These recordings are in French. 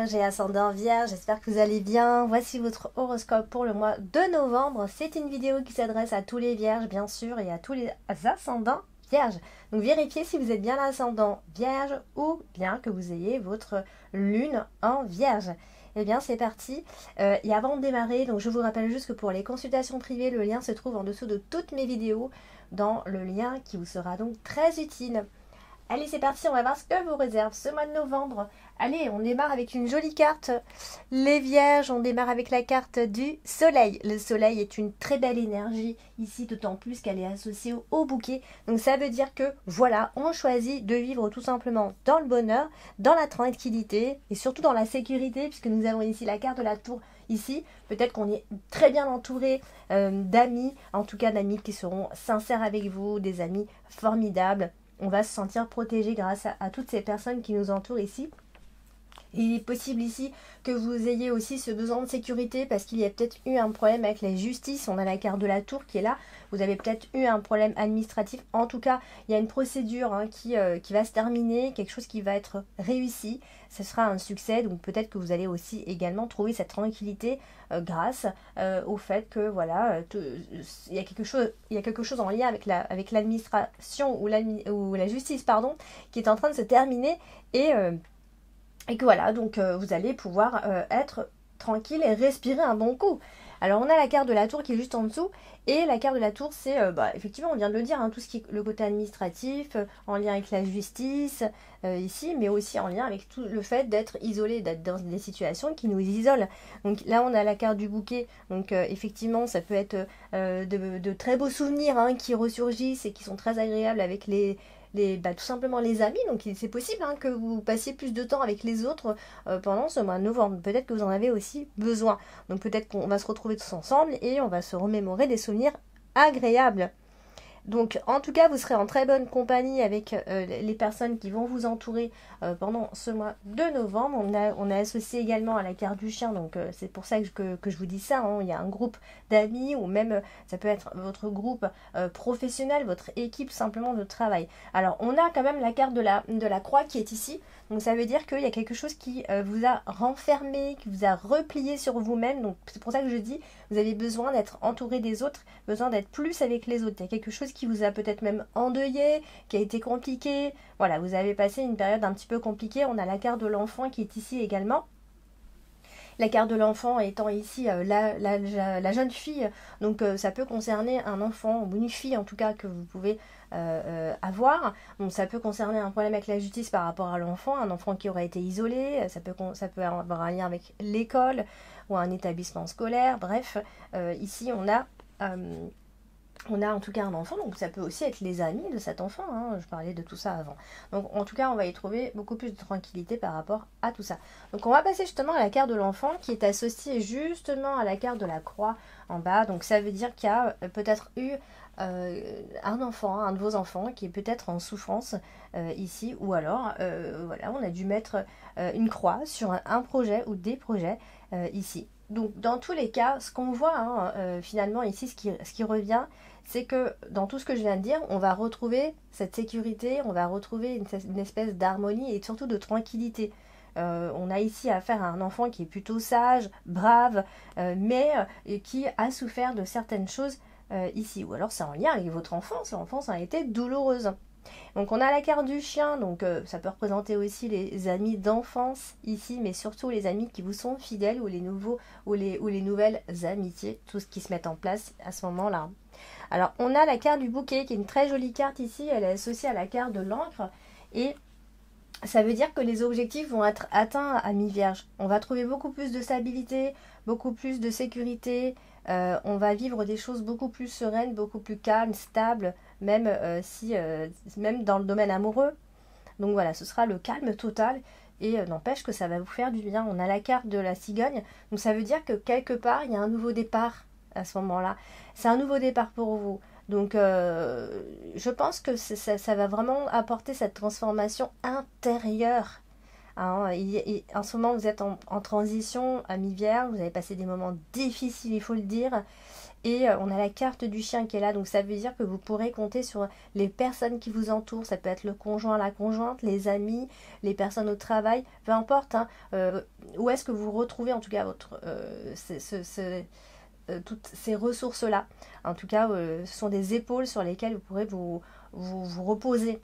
Vierge et ascendant Vierge, j'espère que vous allez bien. Voici votre horoscope pour le mois de novembre. C'est une vidéo qui s'adresse à tous les Vierges, bien sûr, et à tous les ascendants Vierges. Donc vérifiez si vous êtes bien l'ascendant Vierge ou bien que vous ayez votre lune en Vierge. Eh bien, c'est parti. Et avant de démarrer, donc je vous rappelle juste que pour les consultations privées, le lien se trouve en dessous de toutes mes vidéos dans le lien qui vous sera donc très utile. Allez, c'est parti, on va voir ce que vous réserve ce mois de novembre. Allez, on démarre avec une jolie carte. Les Vierges, on démarre avec la carte du Soleil. Le Soleil est une très belle énergie ici, d'autant plus qu'elle est associée au bouquet. Donc ça veut dire que, voilà, on choisit de vivre tout simplement dans le bonheur, dans la tranquillité et surtout dans la sécurité, puisque nous avons ici la carte de la tour. Ici, peut-être qu'on est très bien entouré d'amis, en tout cas d'amis qui seront sincères avec vous, des amis formidables. On va se sentir protégé grâce à toutes ces personnes qui nous entourent ici. Il est possible ici que vous ayez aussi ce besoin de sécurité parce qu'il y a peut-être eu un problème avec la justice. On a la carte de la tour qui est là. Vous avez peut-être eu un problème administratif. En tout cas, il y a une procédure qui va se terminer, quelque chose qui va être réussi. Ce sera un succès. Donc peut-être que vous allez aussi également trouver cette tranquillité grâce au fait que voilà, il y a quelque chose en lien avec l'administration ou la justice, pardon, qui est en train de se terminer et que voilà, donc vous allez pouvoir être tranquille et respirer un bon coup. Alors on a la carte de la tour qui est juste en dessous, et la carte de la tour c'est, effectivement on vient de le dire, hein, tout ce qui est le côté administratif, en lien avec la justice ici, mais aussi en lien avec tout le fait d'être isolé, d'être dans des situations qui nous isolent. Donc là on a la carte du bouquet, donc effectivement ça peut être de très beaux souvenirs qui ressurgissent et qui sont très agréables avec tout simplement les amis. Donc c'est possible que vous passiez plus de temps avec les autres pendant ce mois de novembre. Peut-être que vous en avez aussi besoin. Donc peut-être qu'on va se retrouver tous ensemble et on va se remémorer des souvenirs agréables. Donc en tout cas vous serez en très bonne compagnie avec les personnes qui vont vous entourer pendant ce mois de novembre. On a associé également à la carte du chien, donc c'est pour ça que je vous dis ça, il y a un groupe d'amis ou même ça peut être votre groupe professionnel, votre équipe simplement de travail. Alors on a quand même la carte de la croix qui est ici, donc ça veut dire qu'il y a quelque chose qui vous a renfermé, qui vous a replié sur vous-même. Donc c'est pour ça que je dis, vous avez besoin d'être entouré des autres, besoin d'être plus avec les autres. Il y a quelque chose qui vous a peut-être même endeuillé, qui a été compliqué. Voilà, vous avez passé une période un petit peu compliquée. On a la carte de l'enfant qui est ici également. La carte de l'enfant étant ici la jeune fille, donc ça peut concerner un enfant ou une fille en tout cas que vous pouvez avoir. Donc ça peut concerner un problème avec la justice par rapport à l'enfant, un enfant qui aurait été isolé, ça peut avoir un lien avec l'école ou un établissement scolaire. Bref, ici on a en tout cas un enfant, donc ça peut aussi être les amis de cet enfant, je parlais de tout ça avant. Donc en tout cas, on va y trouver beaucoup plus de tranquillité par rapport à tout ça. Donc on va passer justement à la carte de l'enfant qui est associée justement à la carte de la croix en bas. Donc ça veut dire qu'il y a peut-être eu un enfant, un de vos enfants qui est peut-être en souffrance ici, ou alors voilà, on a dû mettre une croix sur un projet ou des projets ici. Donc dans tous les cas, ce qu'on voit finalement ici, ce qui revient, c'est que dans tout ce que je viens de dire, on va retrouver cette sécurité, on va retrouver une espèce d'harmonie et surtout de tranquillité. On a ici affaire à un enfant qui est plutôt sage, brave, mais qui a souffert de certaines choses ici. Ou alors c'est en lien avec votre enfance, l'enfance a été douloureuse. Donc on a la carte du chien, donc ça peut représenter aussi les amis d'enfance ici, mais surtout les amis qui vous sont fidèles ou les nouvelles amitiés, tout ce qui se met en place à ce moment-là. Alors on a la carte du bouquet qui est une très jolie carte ici, elle est associée à la carte de l'encre et ça veut dire que les objectifs vont être atteints à mi-vierge. On va trouver beaucoup plus de stabilité, beaucoup plus de sécurité. On va vivre des choses beaucoup plus sereines, beaucoup plus calmes, stables, même même dans le domaine amoureux. Donc voilà, ce sera le calme total et n'empêche que ça va vous faire du bien. On a la carte de la cigogne, donc ça veut dire que quelque part, il y a un nouveau départ à ce moment-là. C'est un nouveau départ pour vous. Donc je pense que ça va vraiment apporter cette transformation intérieure. En ce moment, vous êtes en transition à mi-vierge, vous avez passé des moments difficiles, il faut le dire. Et on a la carte du chien qui est là, donc ça veut dire que vous pourrez compter sur les personnes qui vous entourent. Ça peut être le conjoint, la conjointe, les amis, les personnes au travail, peu importe. Hein, où est-ce que vous retrouvez en tout cas votre, toutes ces ressources-là. En tout cas, ce sont des épaules sur lesquelles vous pourrez vous reposer.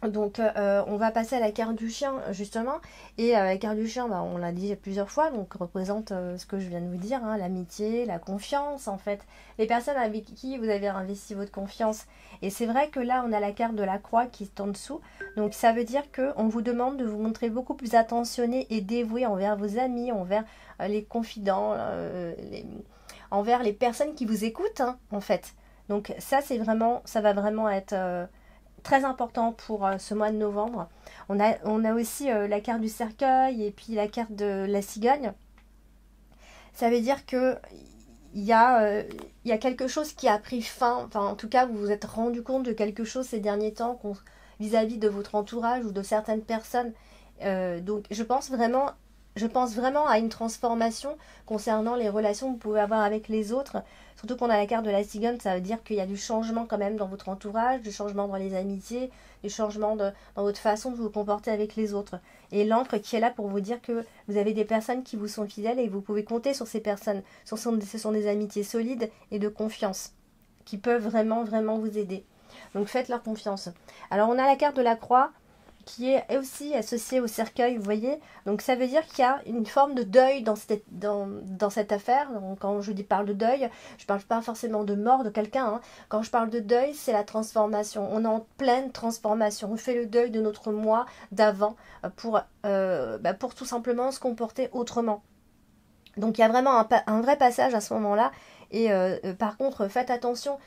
Donc on va passer à la carte du chien justement, et la carte du chien, bah, on l'a dit plusieurs fois, donc représente ce que je viens de vous dire, hein, l'amitié, la confiance en fait, les personnes avec qui vous avez investi votre confiance. Et c'est vrai que là on a la carte de la croix qui est en dessous, donc ça veut dire qu'on vous demande de vous montrer beaucoup plus attentionné et dévoué envers vos amis, envers les confidents, envers les personnes qui vous écoutent hein, en fait. Donc ça c'est vraiment, ça va vraiment être très important pour ce mois de novembre. On a aussi la carte du cercueil et puis la carte de la cigogne. Ça veut dire que il y a quelque chose qui a pris fin. Enfin, en tout cas, vous vous êtes rendu compte de quelque chose ces derniers temps vis-à-vis de votre entourage ou de certaines personnes. Donc, je pense vraiment à une transformation concernant les relations que vous pouvez avoir avec les autres. Surtout qu'on a la carte de la cigogne, ça veut dire qu'il y a du changement quand même dans votre entourage, du changement dans les amitiés, du changement dans votre façon de vous comporter avec les autres. Et l'encre qui est là pour vous dire que vous avez des personnes qui vous sont fidèles et que vous pouvez compter sur ces personnes. Ce sont des amitiés solides et de confiance qui peuvent vraiment, vraiment vous aider. Donc faites-leur confiance. Alors on a la carte de la croix qui est aussi associé au cercueil, vous voyez. Donc ça veut dire qu'il y a une forme de deuil dans cette affaire. Donc, quand je parle de deuil, je ne parle pas forcément de mort de quelqu'un. Hein. Quand je parle de deuil, c'est la transformation. On est en pleine transformation. On fait le deuil de notre moi d'avant pour tout simplement se comporter autrement. Donc il y a vraiment un vrai passage à ce moment-là. Et par contre, faites attention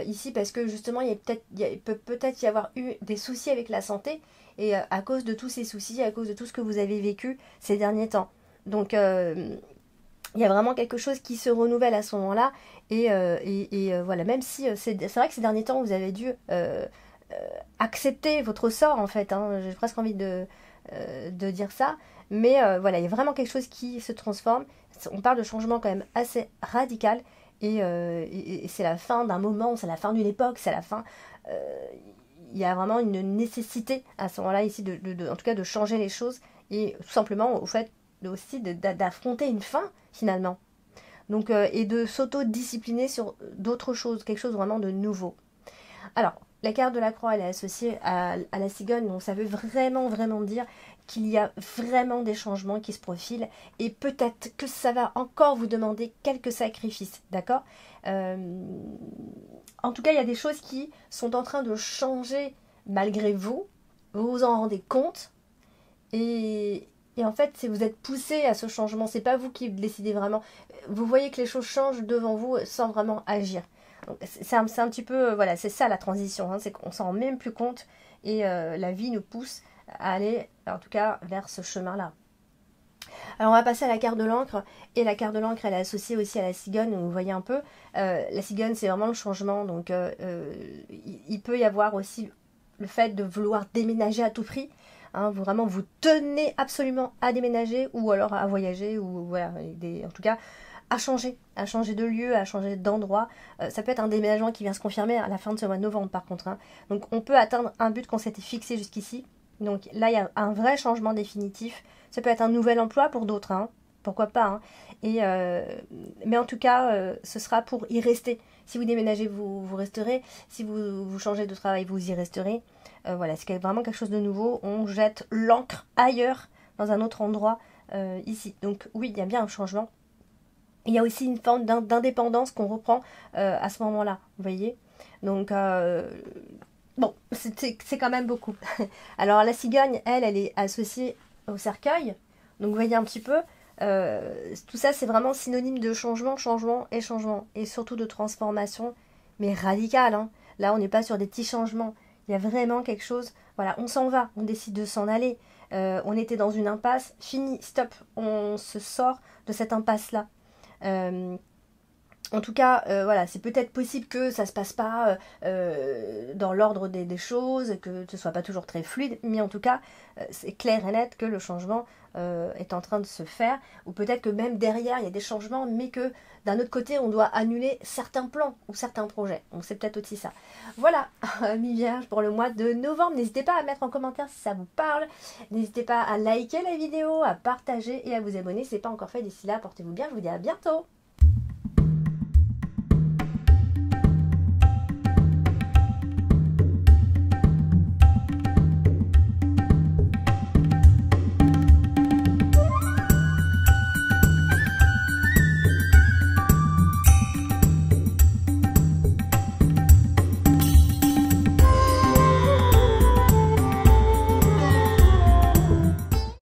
ici parce que justement, il peut peut-être y avoir eu des soucis avec la santé. Et à cause de tous ces soucis, à cause de tout ce que vous avez vécu ces derniers temps. Donc il y a vraiment quelque chose qui se renouvelle à ce moment-là. Et voilà, même si c'est vrai que ces derniers temps, vous avez dû accepter votre sort en fait. Hein, j'ai presque envie de dire ça. Mais voilà, il y a vraiment quelque chose qui se transforme. On parle de changement quand même assez radical. Et c'est la fin d'un moment, c'est la fin d'une époque, c'est la fin... il y a vraiment une nécessité à ce moment-là ici, en tout cas de changer les choses. Et tout simplement au fait aussi d'affronter une fin finalement. Donc, et de s'auto-discipliner sur d'autres choses, quelque chose vraiment de nouveau. Alors, la carte de la croix, elle est associée à la cigogne, donc ça veut vraiment, vraiment dire qu'il y a vraiment des changements qui se profilent et peut-être que ça va encore vous demander quelques sacrifices, d'accord En tout cas, il y a des choses qui sont en train de changer malgré vous, vous vous en rendez compte et en fait, si vous êtes poussé à ce changement, c'est pas vous qui décidez vraiment, vous voyez que les choses changent devant vous sans vraiment agir. C'est un petit peu, voilà, c'est ça la transition, hein, c'est qu'on s'en rend même plus compte et la vie nous pousse à aller, en tout cas, vers ce chemin-là. Alors on va passer à la carte de l'encre, et la carte de l'encre elle est associée aussi à la cigogne, donc vous voyez un peu, la cigogne c'est vraiment le changement, donc il peut y avoir aussi le fait de vouloir déménager à tout prix, hein, vraiment vous tenez absolument à déménager, ou alors à voyager, ou voilà, en tout cas à changer de lieu, à changer d'endroit. Ça peut être un déménagement qui vient se confirmer à la fin de ce mois de novembre par contre. Hein. Donc on peut atteindre un but qu'on s'était fixé jusqu'ici. Donc là il y a un vrai changement définitif. Ça peut être un nouvel emploi pour d'autres, hein. Pourquoi pas. Hein. Mais en tout cas, ce sera pour y rester. Si vous déménagez, vous resterez. Si vous changez de travail, vous y resterez. Voilà, c'est vraiment quelque chose de nouveau. On jette l'encre ailleurs, dans un autre endroit ici. Donc oui, il y a bien un changement. Il y a aussi une forme d'indépendance qu'on reprend à ce moment-là, vous voyez. Donc, bon, c'est quand même beaucoup. Alors, la cigogne, elle est associée au cercueil. Donc, vous voyez un petit peu, tout ça, c'est vraiment synonyme de changement, changement et changement. Et surtout de transformation, mais radicale. Hein. Là, on n'est pas sur des petits changements. Il y a vraiment quelque chose, voilà, on s'en va, on décide de s'en aller. On était dans une impasse, fini, stop, on se sort de cette impasse-là. En tout cas, voilà, c'est peut-être possible que ça se passe pas dans l'ordre des choses, que ce soit pas toujours très fluide, mais en tout cas, c'est clair et net que le changement est en train de se faire, ou peut-être que même derrière, il y a des changements, mais que d'un autre côté, on doit annuler certains plans ou certains projets. Donc c'est peut-être aussi ça. Voilà, amis vierges pour le mois de novembre. N'hésitez pas à mettre en commentaire si ça vous parle. N'hésitez pas à liker la vidéo, à partager et à vous abonner si ce n'est pas encore fait. D'ici là, portez-vous bien. Je vous dis à bientôt.